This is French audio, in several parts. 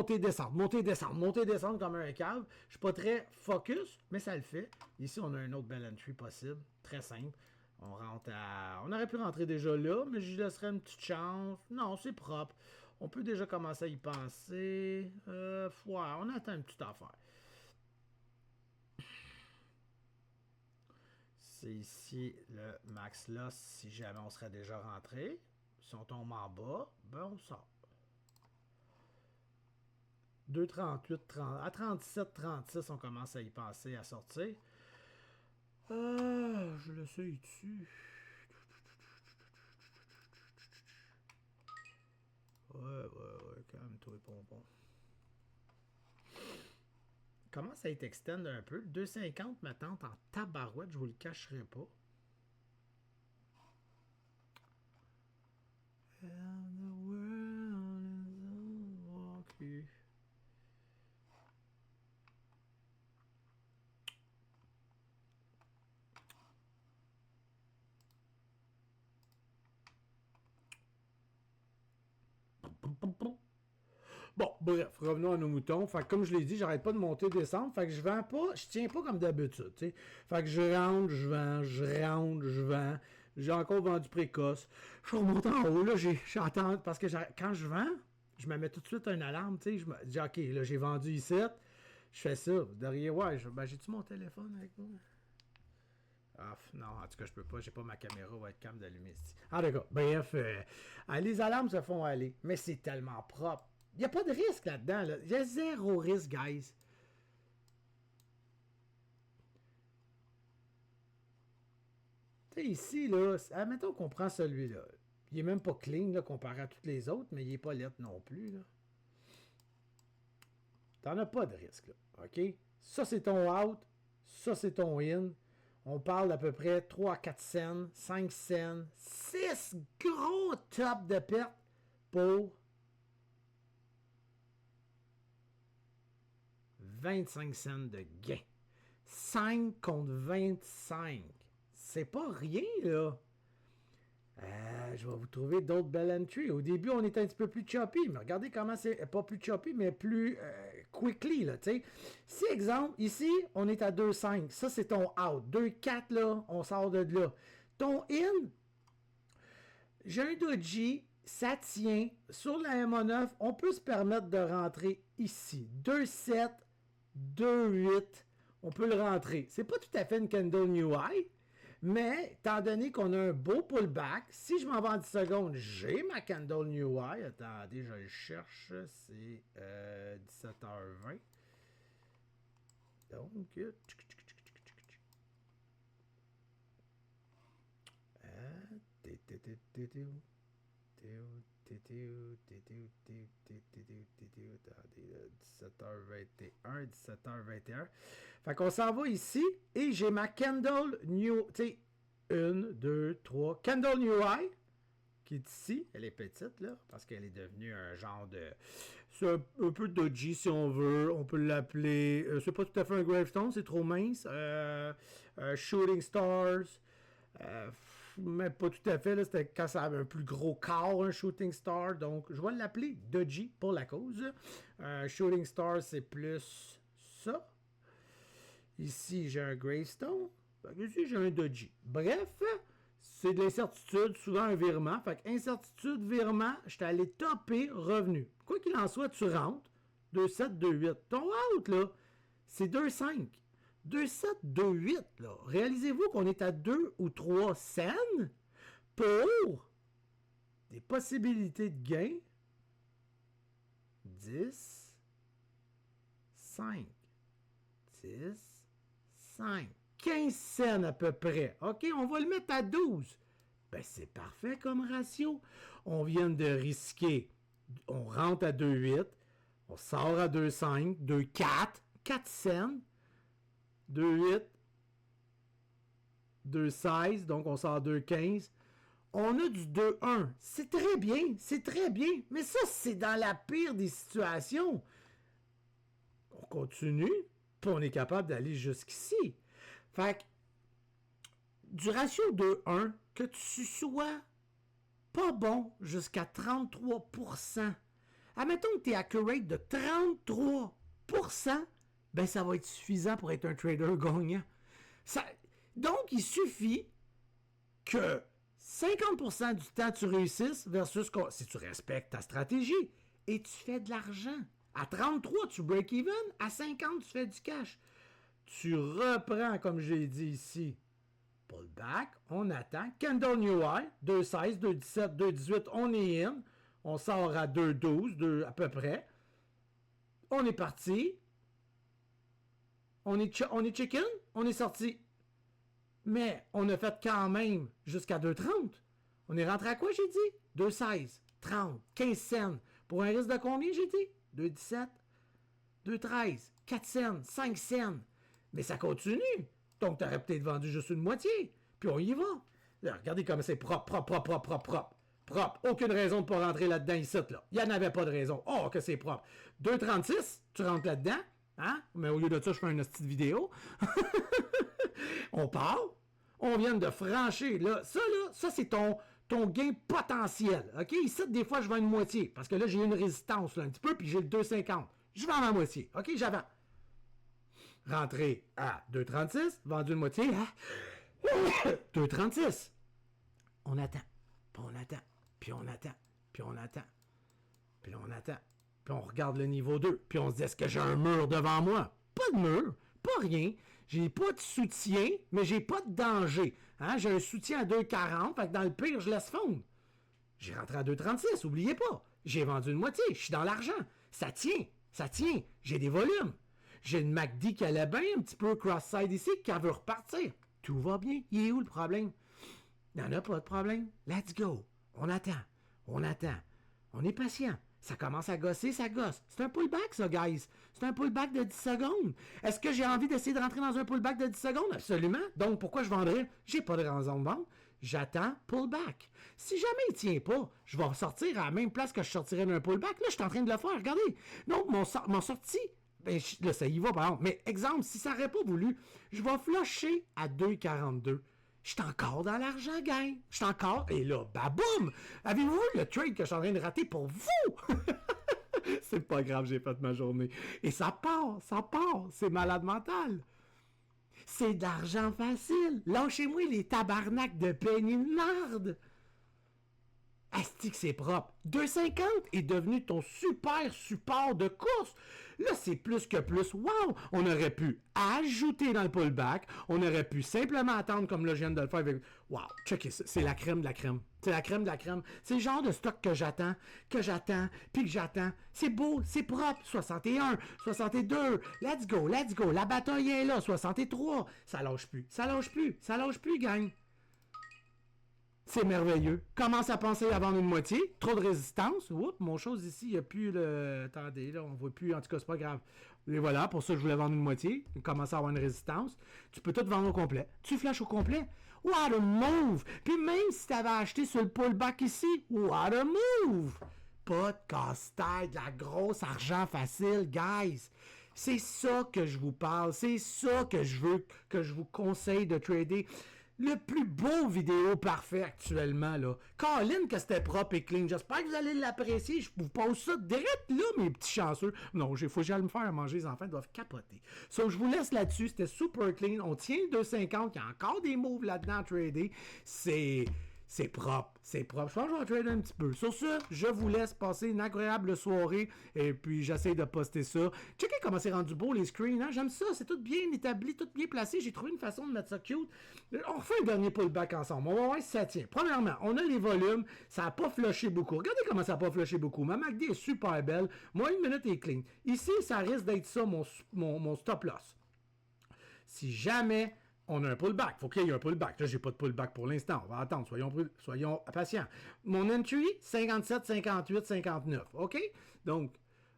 monter, descendre, monter, descendre, monter, descendre comme un cave. Je suis pas très focus, mais ça le fait. Ici, on a un autre bell entry possible. Très simple. On rentre à... On aurait pu rentrer déjà là, mais je laisserais une petite chance. Non, c'est propre. On peut déjà commencer à y penser. Ouais, on attend une petite affaire. C'est ici le max loss si jamais on serait déjà rentré. Si on tombe en bas, ben on sort. 2,38, 30, à 37, 36, on commence à y penser à sortir. Je le sais dessus. Ouais, calme-toi, pompon. Commence à être extend un peu. 2,50 ma tante en tabarouette, je vous le cacherai pas. And the world is all walking. Bon, bref, revenons à nos moutons. Fait que comme je l'ai dit, j'arrête pas de monter et descendre. Fait que je vends pas, je tiens pas comme d'habitude, tu sais. Fait que je rentre, je vends, je rentre, je vends. J'ai encore vendu précoce. Je remonte en haut, là, j'attends, parce que quand je vends, je me mets tout de suite une alarme, tu sais. Je me dis, OK, là, j'ai vendu ici. Je fais ça. Derrière, ouais, j'ai-tu mon téléphone avec moi? Ah, non, en tout cas, je peux pas. J'ai pas ma caméra webcam d'allumer ici. Ah, d'accord. Bref, les alarmes se font aller. Mais c'est tellement propre. Il n'y a pas de risque là-dedans. Là. Il y a zéro risque, guys. Tu sais, ici, là, admettons qu'on prend celui-là. Il est même pas clean là, comparé à tous les autres, mais il est pas lettre non plus. Là. T'en as pas de risque. Là. OK? Ça, c'est ton out. Ça, c'est ton in. On parle d'à peu près 3 à 4 cents, 5 cents, 6 gros tops de perte pour 25 cents de gain. 5 contre 25. C'est pas rien, là. Je vais vous trouver d'autres bell entry. Au début, on était un petit peu plus choppy, mais regardez comment c'est, pas plus choppy, mais plus quickly, là, tu sais. Si, exemple, ici, on est à 2,5. Ça, c'est ton out. 2,4, là, on sort de là. Ton in, j'ai un doji, ça tient. Sur la MA9, on peut se permettre de rentrer ici. 2,7, 2,8, on peut le rentrer. C'est pas tout à fait une candle new high, mais étant donné qu'on a un beau pullback, si je m'en vais en 10 secondes, j'ai ma candle new high. Attendez, je le cherche. C'est 17h20. Donc, attendez, 17h21, 17h21. Fait qu'on s'en va ici et j'ai ma candle new, tu sais, 1, 2, 3, candle new high qui est ici. Elle est petite là parce qu'elle est devenue un genre de, c'est un peu dodgy si on veut. On peut l'appeler, c'est pas tout à fait un gravestone, c'est trop mince. Shooting stars. Mais pas tout à fait, là, c'était quand ça avait un plus gros corps, un Shooting Star, donc je vais l'appeler Doji pour la cause. Shooting Star, c'est plus ça. Ici, j'ai un Gravestone. Ici, j'ai un Doji. Bref, c'est de l'incertitude, souvent un virement. Fait que incertitude, virement, j'étais allé topper revenu. Quoi qu'il en soit, tu rentres, 2,7, 2,8. Ton out, là, c'est 2,5. 2,7, 2,8, là. Réalisez-vous qu'on est à 2 ou 3 cents pour des possibilités de gain 10, 5, 10, 5, 15 cents à peu près. OK, on va le mettre à 12. Ben, c'est parfait comme ratio. On vient de risquer. On rentre à 2,8. On sort à 2,5, 2,4, 4 cents. 2,8, 2,16, donc on sort 2,15. On a du 2,1. C'est très bien, c'est très bien. Mais ça, c'est dans la pire des situations. On continue, puis on est capable d'aller jusqu'ici. Fait que, du ratio 2,1, que tu sois pas bon jusqu'à 33%, Admettons que tu es accurate de 33%, ben ça va être suffisant pour être un trader gagnant. Donc, il suffit que 50% du temps tu réussisses versus si tu respectes ta stratégie et tu fais de l'argent. À 33, tu break even. À 50, tu fais du cash. Tu reprends, comme j'ai dit ici, pullback, on attend. Candle New High, 2,16, 2,17, 2,18, on est in. On sort à 2,12, à peu près. On est parti. On est chicken, on est sorti. Mais on a fait quand même jusqu'à 2,30. On est rentré à quoi, j'ai dit? 2,16, 30, 15 cents. Pour un risque de combien, j'ai dit? 2,17, 2,13, 4 cents, 5 cents. Mais ça continue. Donc, tu aurais peut-être vendu juste une moitié. Puis on y va. Là, regardez comme c'est propre. Propre. Aucune raison de ne pas rentrer là-dedans ici. Là. Il n'y en avait pas de raison. Oh, que c'est propre. 2,36, tu rentres là-dedans. Hein? Mais au lieu de ça, je fais une petite vidéo. On part. On vient de franchir. Là, ça c'est ton gain potentiel. OK? Ici, des fois, je vends une moitié. Parce que là, j'ai une résistance là, un petit peu, puis j'ai le 2,50. Je vends ma moitié. OK? J'avance. Rentré à 2,36, vendu une moitié à 2,36. On attend. Puis on attend. Puis on attend. Puis on attend. Puis on attend. Puis on regarde le niveau 2. Puis on se dit, est-ce que j'ai un mur devant moi? Pas de mur. Pas rien. J'ai pas de soutien, mais j'ai pas de danger. Hein? J'ai un soutien à 2,40. Fait que dans le pire, je laisse fondre. J'ai rentré à 2,36. Oubliez pas. J'ai vendu une moitié. Je suis dans l'argent. Ça tient. Ça tient. J'ai des volumes. J'ai une MACD qui allait bien, un petit peu cross-side ici, qui veut repartir. Tout va bien. Il est où le problème? Il n'y en a pas de problème. Let's go. On attend. On attend. On est patient. Ça commence à gosser, ça gosse. C'est un pullback, ça, guys. C'est un pullback de 10 secondes. Est-ce que j'ai envie d'essayer de rentrer dans un pullback de 10 secondes? Absolument. Donc, pourquoi je vendrais? J'ai pas de raison de vendre. J'attends pullback. Si jamais il tient pas, je vais sortir à la même place que je sortirais d'un pullback. Là, je suis en train de le faire. Regardez. Donc, mon sorti... Ben, là, ça y va, par exemple. Mais exemple, si ça n'aurait pas voulu, je vais flusher à 2,42. Je suis encore dans l'argent, gang. Je suis encore... Et là, baboum! Avez-vous vu le trade que je suis en train de rater pour vous? C'est pas grave, j'ai fait ma journée. Et ça part. C'est malade mental. C'est de l'argent facile. Lâchez-moi les tabarnaks de penny de marde. Asti que c'est propre. 2,50 est devenu ton super support de course. Là, c'est plus que plus. Wow! On aurait pu ajouter dans le pullback. On aurait pu simplement attendre comme là, je viens de le faire avec... Wow! Checkez ça. C'est la crème de la crème. C'est la crème de la crème. C'est le genre de stock que j'attends, puis que j'attends. C'est beau, c'est propre. 61, 62. Let's go. La bataille est là. 63. Ça lâche plus, gang. C'est merveilleux. Commence à penser à vendre une moitié. Trop de résistance. Oups, mon chose ici, il n'y a plus le... Attendez, là, on ne voit plus. En tout cas, c'est pas grave. Et voilà, pour ça, je voulais vendre une moitié. Commence à avoir une résistance. Tu peux tout vendre au complet. Tu flashes au complet. What a move! Puis même si tu avais acheté sur le pullback ici, what a move! Pas de casse-tête, de la grosse argent facile, guys. C'est ça que je vous parle. C'est ça que je veux, que je vous conseille de trader. Le plus beau vidéo parfait actuellement, là. Colin, que c'était propre et clean. J'espère que vous allez l'apprécier. Je vous pose ça direct là, mes petits chanceux. Non, il faut que j'aille me faire manger. Les enfants doivent capoter. So, je vous laisse là-dessus. C'était super clean. On tient le 2,50. Il y a encore des moves là-dedans à trader. C'est propre. Je pense que je vais trader un petit peu. Sur ce, je vous laisse passer une agréable soirée. Et puis, j'essaie de poster ça. Checkez comment c'est rendu beau, les screens. Hein? J'aime ça. C'est tout bien établi, tout bien placé. J'ai trouvé une façon de mettre ça cute. On refait un dernier pullback ensemble. On va voir si ça tient. Premièrement, on a les volumes. Ça n'a pas flushé beaucoup. Regardez comment ça n'a pas flushé beaucoup. Ma MACD est super belle. Moi, une minute est clean. Ici, ça risque d'être ça, mon stop loss. Si jamais... on a un pullback. Il faut qu'il y ait un pullback. Là, j'ai pas de pullback pour l'instant. On va attendre. Soyons patients. Mon entry, 57, 58, 59. OK? Donc,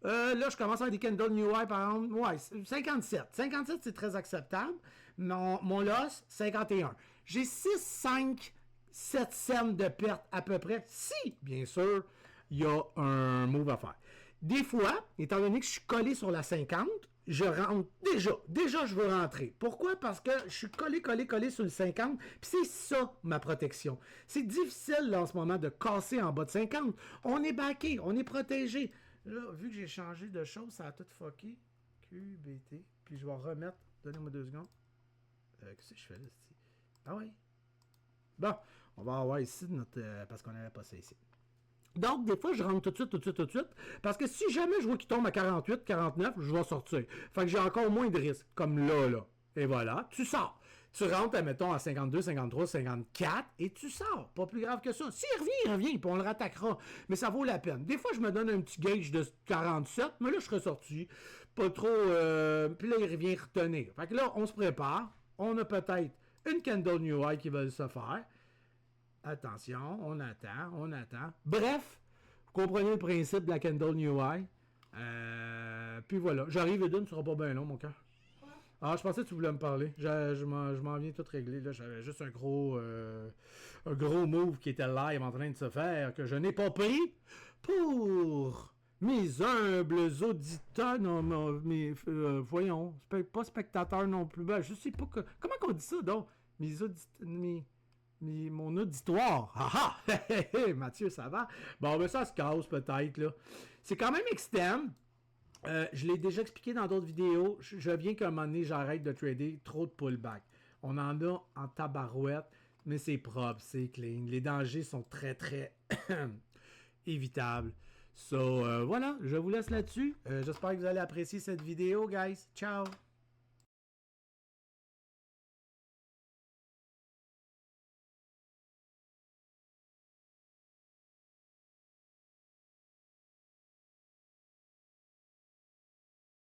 là, je commence avec des candles New High, par exemple. Ouais, 57. 57, c'est très acceptable. Mon loss, 51. J'ai 6, 5, 7 cents de perte à peu près. Si, bien sûr, il y a un move à faire. Des fois, étant donné que je suis collé sur la 50, je rentre déjà je veux rentrer. Pourquoi? Parce que je suis collé sur le 50, puis c'est ça ma protection. C'est difficile là, en ce moment de casser en bas de 50. On est backé, on est protégé. Là, vu que j'ai changé de choses, ça a tout fucké. QBT. Puis je vais remettre. Donnez-moi 2 secondes. Qu'est-ce que je fais là, ici? Ah oui. Bon, on va avoir ici notre. Parce qu'on n'avait pas ça ici. Donc, des fois, je rentre tout de suite. Parce que si jamais je vois qu'il tombe à 48, 49, je vais sortir. Fait que j'ai encore moins de risques. Comme là. Et voilà, tu sors. Tu rentres, admettons, à 52, 53, 54, et tu sors. Pas plus grave que ça. S'il revient, il revient, puis on le rattaquera. Mais ça vaut la peine. Des fois, je me donne un petit gauge de 47, mais là, je serais sorti. Pas trop. Puis là, il revient retenir. Fait que là, on se prépare. On a peut-être une candle New High qui va se faire. Attention, on attend. Bref, vous comprenez le principe de la candle New High. Puis voilà. J'arrive, Eden, tu seras pas bien long, mon cœur. Ah, je pensais que tu voulais me parler. Je m'en viens tout régler. Là, j'avais juste un gros move qui était live en train de se faire que je n'ai pas pris pour mes humbles auditeurs. Non, voyons, pas spectateurs non plus. Ben, je sais pas comment on dit ça, donc? Mes auditeurs. Mon auditoire. Ah ah! Mathieu, ça va? Bon, ben ça se casse peut-être, là. C'est quand même externe. Je l'ai déjà expliqué dans d'autres vidéos. Je viens qu'à un moment donné, j'arrête de trader trop de pullback. On en a en tabarouette, mais c'est propre, c'est clean. Les dangers sont très, très évitables. So, voilà, je vous laisse là-dessus. J'espère que vous allez apprécier cette vidéo, guys. Ciao!